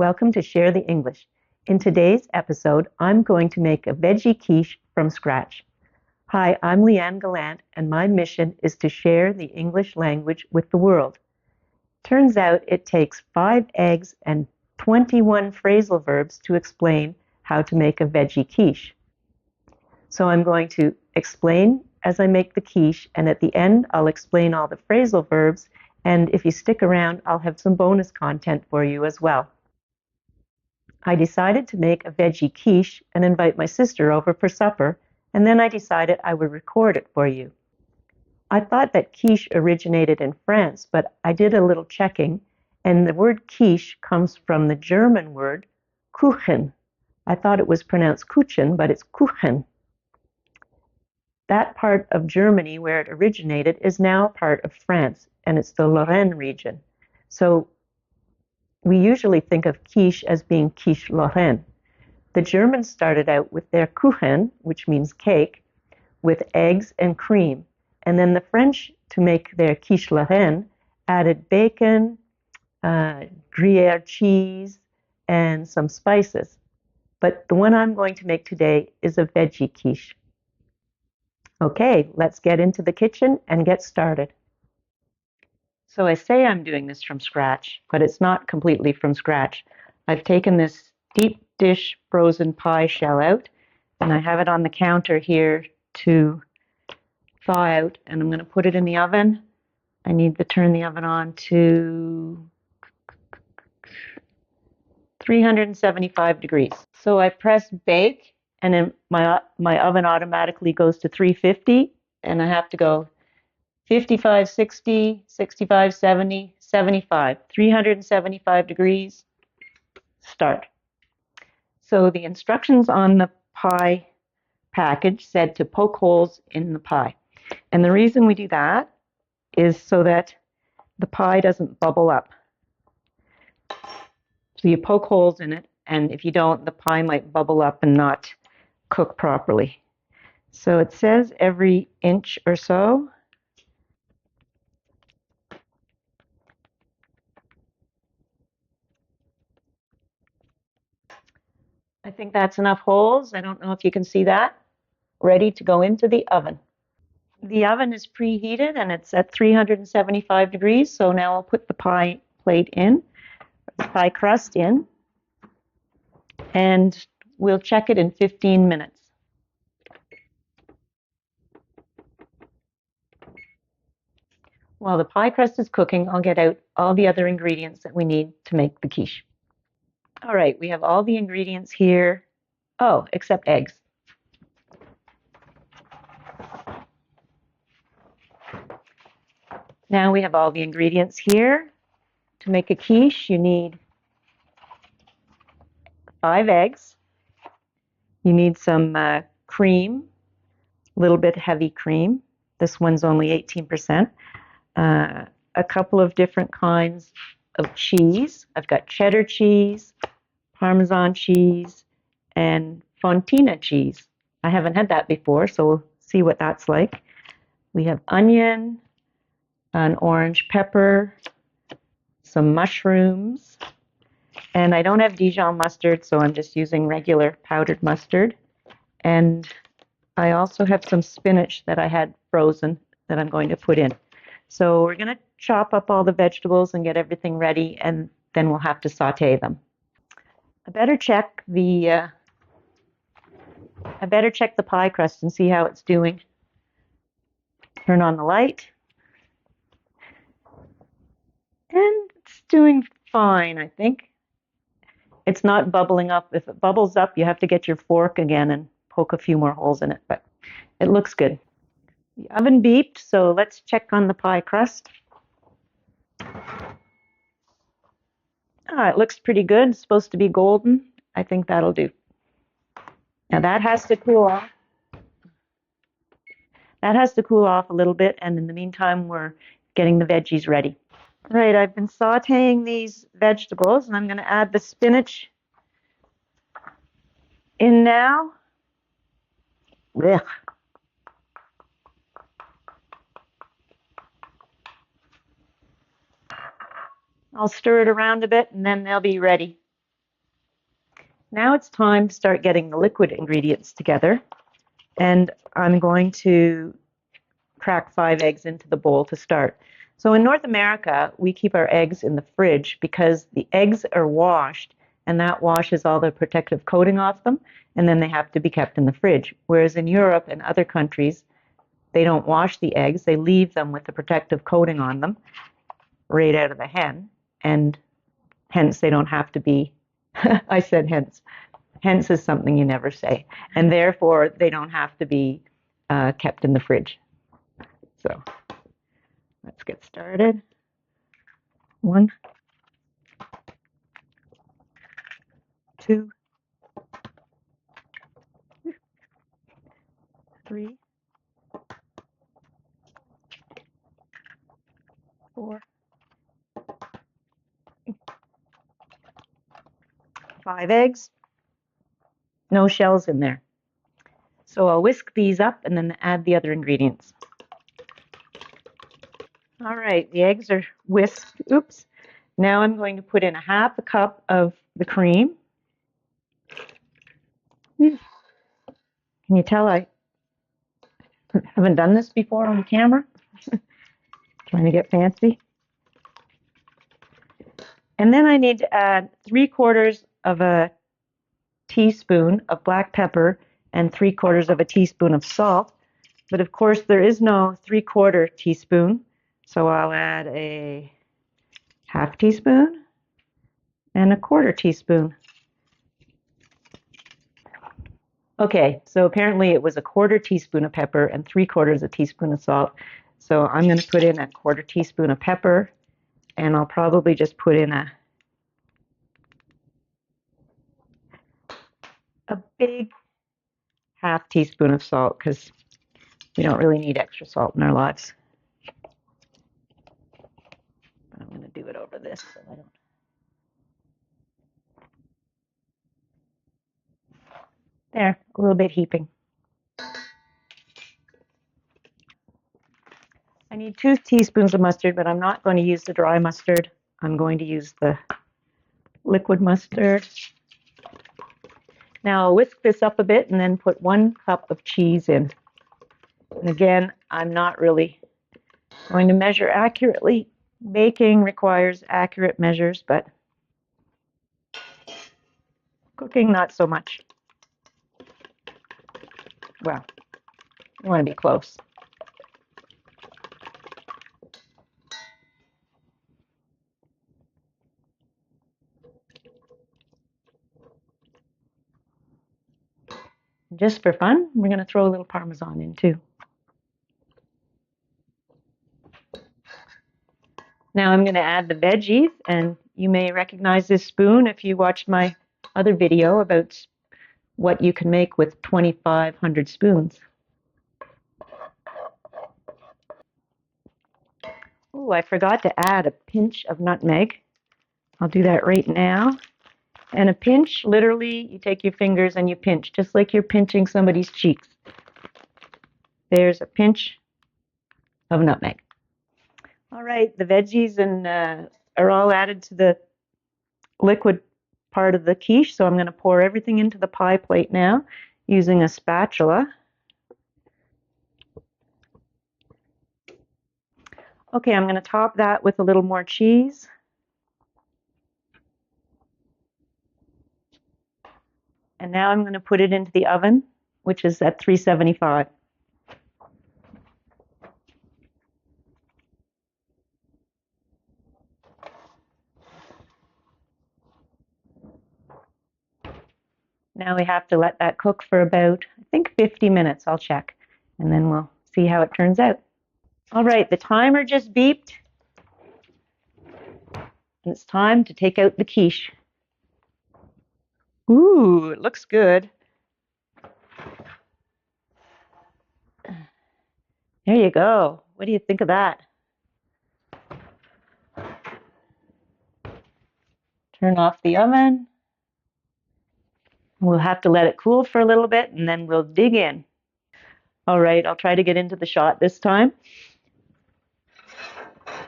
Welcome to Share the English. In today's episode, I'm going to make a veggie quiche from scratch. Hi, I'm Leanne Gallant, and my mission is to share the English language with the world. Turns out it takes 5 eggs and 21 phrasal verbs to explain how to make a veggie quiche. So I'm going to explain as I make the quiche, and at the end, I'll explain all the phrasal verbs, and if you stick around, I'll have some bonus content for you as well. I decided to make a veggie quiche and invite my sister over for supper, and then I decided I would record it for you. I thought that quiche originated in France, but I did a little checking, and the word quiche comes from the German word Kuchen. I thought it was pronounced Kuchen, but it's Kuchen. That part of Germany where it originated is now part of France, and it's the Lorraine region. So we usually think of quiche as being quiche Lorraine. The Germans started out with their Kuchen, which means cake, with eggs and cream. And then the French, to make their quiche Lorraine, added bacon, Gruyere cheese, and some spices. But the one I'm going to make today is a veggie quiche. Okay, let's get into the kitchen and get started. So I say I'm doing this from scratch, but it's not completely from scratch. I've taken this deep dish frozen pie shell out, and I have it on the counter here to thaw out, and I'm going to put it in the oven. I need to turn the oven on to 375 degrees. So I press bake, and then my oven automatically goes to 350, and I have to go 55, 60, 65, 70, 75, 375 degrees, start. So the instructions on the pie package said to poke holes in the pie. And the reason we do that is so that the pie doesn't bubble up. So you poke holes in it, and if you don't, the pie might bubble up and not cook properly. So it says every inch or so. I think that's enough holes. I don't know if you can see that. Ready to go into the oven. The oven is preheated and it's at 375 degrees. So now I'll put the pie plate in, the pie crust in, and we'll check it in 15 minutes. While the pie crust is cooking, I'll get out all the other ingredients that we need to make the quiche. All right, we have all the ingredients here. Oh, except eggs. Now we have all the ingredients here. To make a quiche, you need 5 eggs. You need some cream, a little bit heavy cream. This one's only 18%. A couple of different kinds of cheese. I've got cheddar cheese, Parmesan cheese, and Fontina cheese. I haven't had that before, so we'll see what that's like. We have onion, an orange pepper, some mushrooms, and I don't have Dijon mustard, so I'm just using regular powdered mustard. And I also have some spinach that I had frozen that I'm going to put in. So we're going to chop up all the vegetables and get everything ready, and then we'll have to saute them. I better check the pie crust and see how it's doing. Turn on the light. And it's doing fine, I think. It's not bubbling up. If it bubbles up, you have to get your fork again and poke a few more holes in it, but it looks good. The oven beeped, so let's check on the pie crust. It looks pretty good. It's supposed to be golden. I think that'll do. Now that has to cool off. That has to cool off a little bit, and in the meantime, we're getting the veggies ready. Right, I've been sauteing these vegetables, and I'm going to add the spinach in now. Ugh. I'll stir it around a bit, and then they'll be ready. Now it's time to start getting the liquid ingredients together. And I'm going to crack 5 eggs into the bowl to start. So in North America, we keep our eggs in the fridge because the eggs are washed and that washes all the protective coating off them, and then they have to be kept in the fridge. Whereas in Europe and other countries, they don't wash the eggs, they leave them with the protective coating on them right out of the hen, and hence they don't have to be, I said hence. Hence is something you never say. And therefore, they don't have to be kept in the fridge. So let's get started. 1, 2, 3, 4, 5 eggs. No shells in there. So I'll whisk these up and then add the other ingredients. All right, the eggs are whisked. Oops. Now I'm going to put in 1/2 cup of the cream. Can you tell I haven't done this before on camera? Trying to get fancy. And then I need to add 3/4 of a teaspoon of black pepper and 3/4 of a teaspoon of salt. But of course, there is no 3/4 teaspoon, so I'll add a 1/2 teaspoon and a 1/4 teaspoon. Okay, so apparently it was a 1/4 teaspoon of pepper and 3/4 a teaspoon of salt. So I'm going to put in a 1/4 teaspoon of pepper, and I'll probably just put in a big 1/2 teaspoon of salt because we don't really need extra salt in our lives. But I'm going to do it over this so I don't. There, a little bit heaping. I need 2 teaspoons of mustard, but I'm not going to use the dry mustard. I'm going to use the liquid mustard. Now I'll whisk this up a bit and then put 1 cup of cheese in. And again, I'm not really going to measure accurately. Baking requires accurate measures, but cooking not so much. Well, you want to be close. Just for fun, we're going to throw a little Parmesan in too. Now I'm going to add the veggies, and you may recognize this spoon if you watched my other video about what you can make with 2,500 spoons. Oh, I forgot to add a pinch of nutmeg. I'll do that right now. And a pinch, literally, you take your fingers and you pinch, just like you're pinching somebody's cheeks. There's a pinch of nutmeg. All right, the veggies are all added to the liquid part of the quiche, so I'm going to pour everything into the pie plate now using a spatula. Okay, I'm going to top that with a little more cheese. And now I'm going to put it into the oven, which is at 375. Now we have to let that cook for about, I think, 50 minutes. I'll check, and then we'll see how it turns out. All right, the timer just beeped, and it's time to take out the quiche. Ooh, it looks good. There you go. What do you think of that? Turn off the oven. We'll have to let it cool for a little bit, and then we'll dig in. All right, I'll try to get into the shot this time.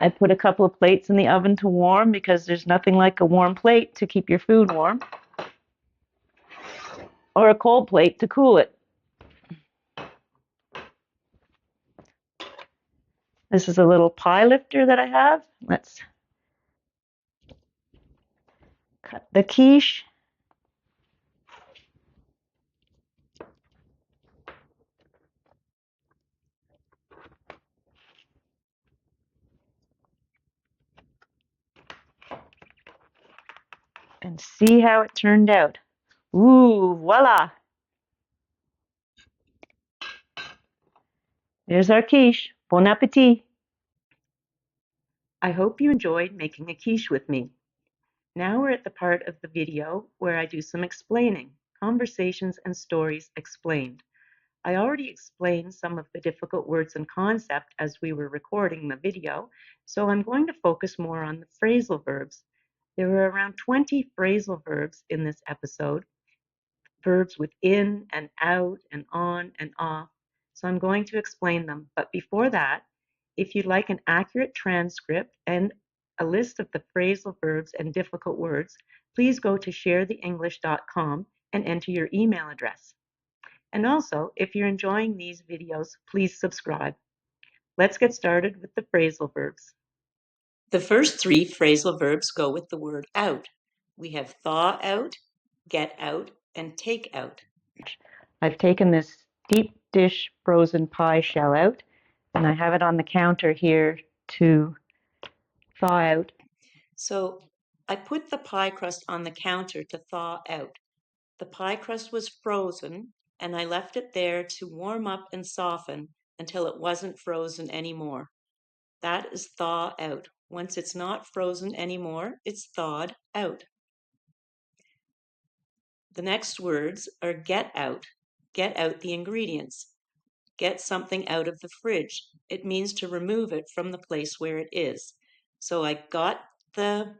I put a couple of plates in the oven to warm because there's nothing like a warm plate to keep your food warm. or a cold plate to cool it. This is a little pie lifter that I have. Let's cut the quiche. And see how it turned out. Ooh, voila! There's our quiche. Bon appetit! I hope you enjoyed making a quiche with me. Now we're at the part of the video where I do some explaining, conversations and stories explained. I already explained some of the difficult words and concept as we were recording the video, so I'm going to focus more on the phrasal verbs. There were around 20 phrasal verbs in this episode, verbs with in and out and on and off. So I'm going to explain them. But before that, if you'd like an accurate transcript and a list of the phrasal verbs and difficult words, please go to sharetheenglish.com and enter your email address. And also, if you're enjoying these videos, please subscribe. Let's get started with the phrasal verbs. The first three phrasal verbs go with the word out. We have thaw out, get out, and take out. I've taken this deep dish frozen pie shell out, and I have it on the counter here to thaw out. So I put the pie crust on the counter to thaw out. The pie crust was frozen, and I left it there to warm up and soften until it wasn't frozen anymore. That is thaw out. Once it's not frozen anymore, it's thawed out. The next words are get out. Get out the ingredients. Get something out of the fridge. It means to remove it from the place where it is. So I got the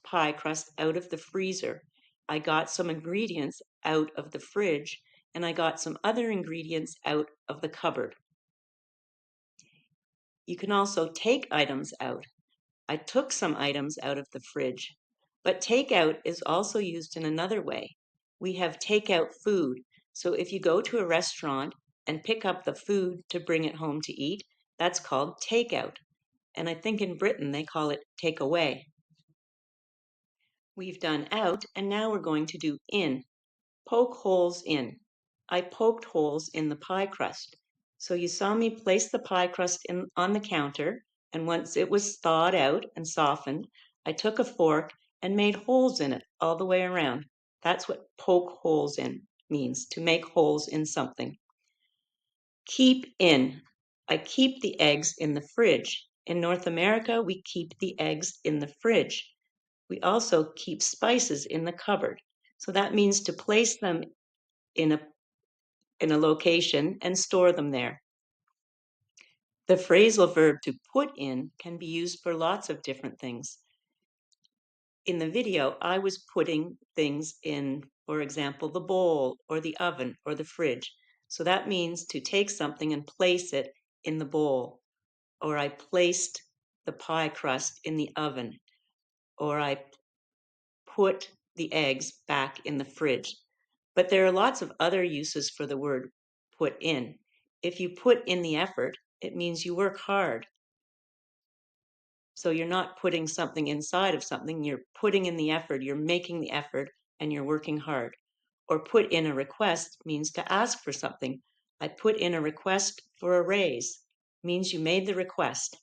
pie crust out of the freezer. I got some ingredients out of the fridge, and I got some other ingredients out of the cupboard. You can also take items out. I took some items out of the fridge, but takeout is also used in another way. We have takeout food. So if you go to a restaurant and pick up the food to bring it home to eat, that's called takeout. And I think in Britain they call it takeaway. We've done out, and now we're going to do in. Poke holes in. I poked holes in the pie crust. So you saw me place the pie crust on the counter, and once it was thawed out and softened, I took a fork and made holes in it all the way around. That's what poke holes in means, to make holes in something. Keep in. I keep the eggs in the fridge. In North America, we keep the eggs in the fridge. We also keep spices in the cupboard. So that means to place them in a location and store them there. The phrasal verb to put in can be used for lots of different things. In the video, I was putting things in, for example, the bowl or the oven or the fridge. So that means to take something and place it in the bowl, or I placed the pie crust in the oven, or I put the eggs back in the fridge. But there are lots of other uses for the word put in. If you put in the effort, it means you work hard. So you're not putting something inside of something, you're putting in the effort, you're making the effort, and you're working hard. Or put in a request means to ask for something. I put in a request for a raise, means you made the request.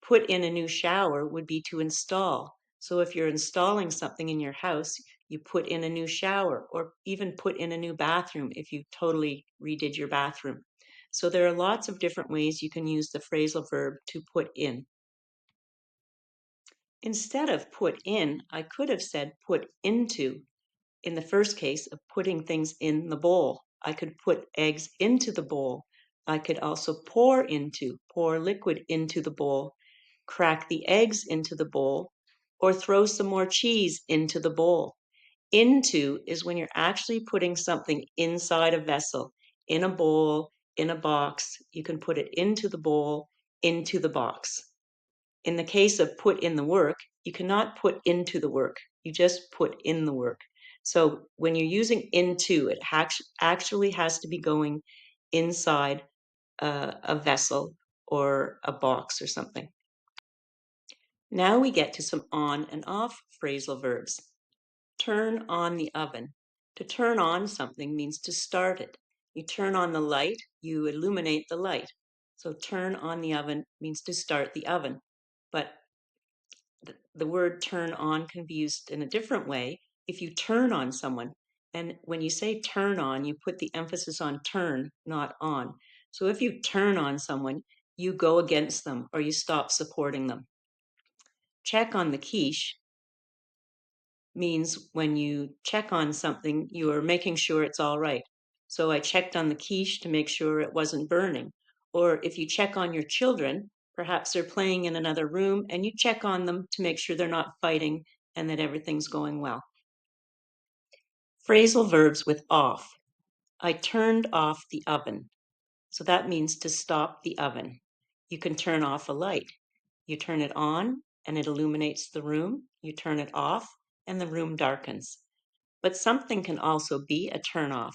Put in a new shower would be to install. So if you're installing something in your house, you put in a new shower, or even put in a new bathroom if you totally redid your bathroom. So there are lots of different ways you can use the phrasal verb to put in. Instead of put in, I could have said put into. In the first case of putting things in the bowl, I could put eggs into the bowl. I could also pour liquid into the bowl, crack the eggs into the bowl, or throw some more cheese into the bowl. Into is when you're actually putting something inside a vessel, in a bowl, in a box. You can put it into the bowl, into the box. In the case of put in the work, you cannot put into the work. You just put in the work. So when you're using into, it actually has to be going inside a vessel or a box or something. Now we get to some on and off phrasal verbs. Turn on the oven. To turn on something means to start it. You turn on the light, you illuminate the light. So turn on the oven means to start the oven. But the word turn on can be used in a different way if you turn on someone. And when you say turn on, you put the emphasis on turn, not on. So if you turn on someone, you go against them or you stop supporting them. Check on the quiche means when you check on something, you are making sure it's all right. So I checked on the quiche to make sure it wasn't burning. Or if you check on your children, perhaps they're playing in another room and you check on them to make sure they're not fighting and that everything's going well. Phrasal verbs with off. I turned off the oven. So that means to stop the oven. You can turn off a light. You turn it on and it illuminates the room. You turn it off and the room darkens. But something can also be a turnoff.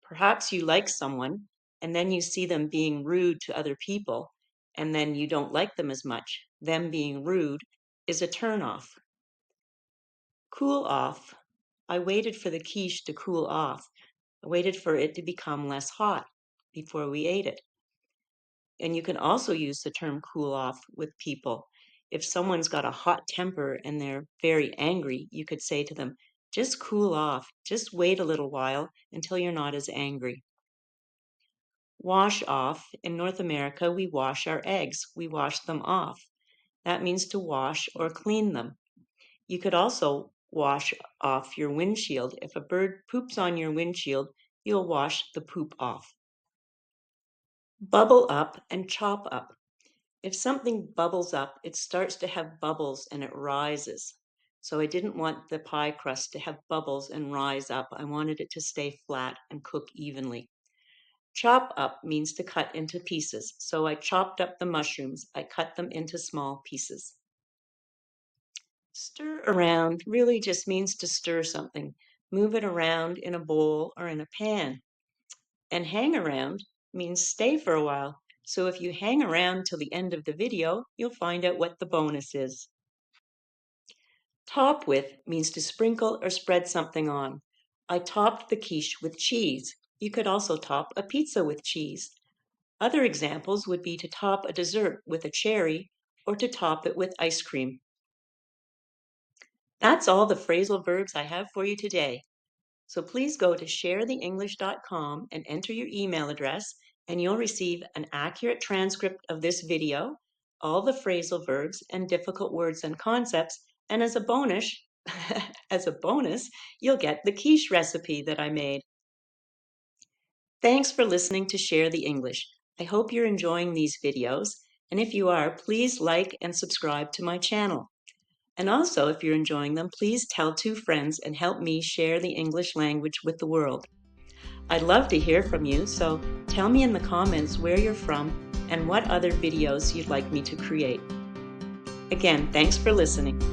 Perhaps you like someone and then you see them being rude to other people and then you don't like them as much. Them being rude is a turnoff. Cool off. I waited for the quiche to cool off. I waited for it to become less hot before we ate it. And you can also use the term cool off with people. If someone's got a hot temper and they're very angry, you could say to them, just cool off. Just wait a little while until you're not as angry. Wash off. In North America, we wash our eggs. We wash them off. That means to wash or clean them. You could also wash off your windshield. If a bird poops on your windshield, you'll wash the poop off. Bubble up and chop up. If something bubbles up, it starts to have bubbles and it rises. So I didn't want the pie crust to have bubbles and rise up. I wanted it to stay flat and cook evenly. Chop up means to cut into pieces. So I chopped up the mushrooms. I cut them into small pieces. Stir around really just means to stir something. Move it around in a bowl or in a pan. And hang around means stay for a while. So if you hang around till the end of the video, you'll find out what the bonus is. Top with means to sprinkle or spread something on. I topped the quiche with cheese. You could also top a pizza with cheese. Other examples would be to top a dessert with a cherry or to top it with ice cream. That's all the phrasal verbs I have for you today. So please go to sharetheenglish.com and enter your email address and you'll receive an accurate transcript of this video, all the phrasal verbs and difficult words and concepts, and as a bonus, you'll get the quiche recipe that I made. Thanks for listening to Share the English. I hope you're enjoying these videos, and if you are, please like and subscribe to my channel. And also, if you're enjoying them, please tell 2 friends and help me share the English language with the world. I'd love to hear from you, so tell me in the comments where you're from and what other videos you'd like me to create. Again, thanks for listening.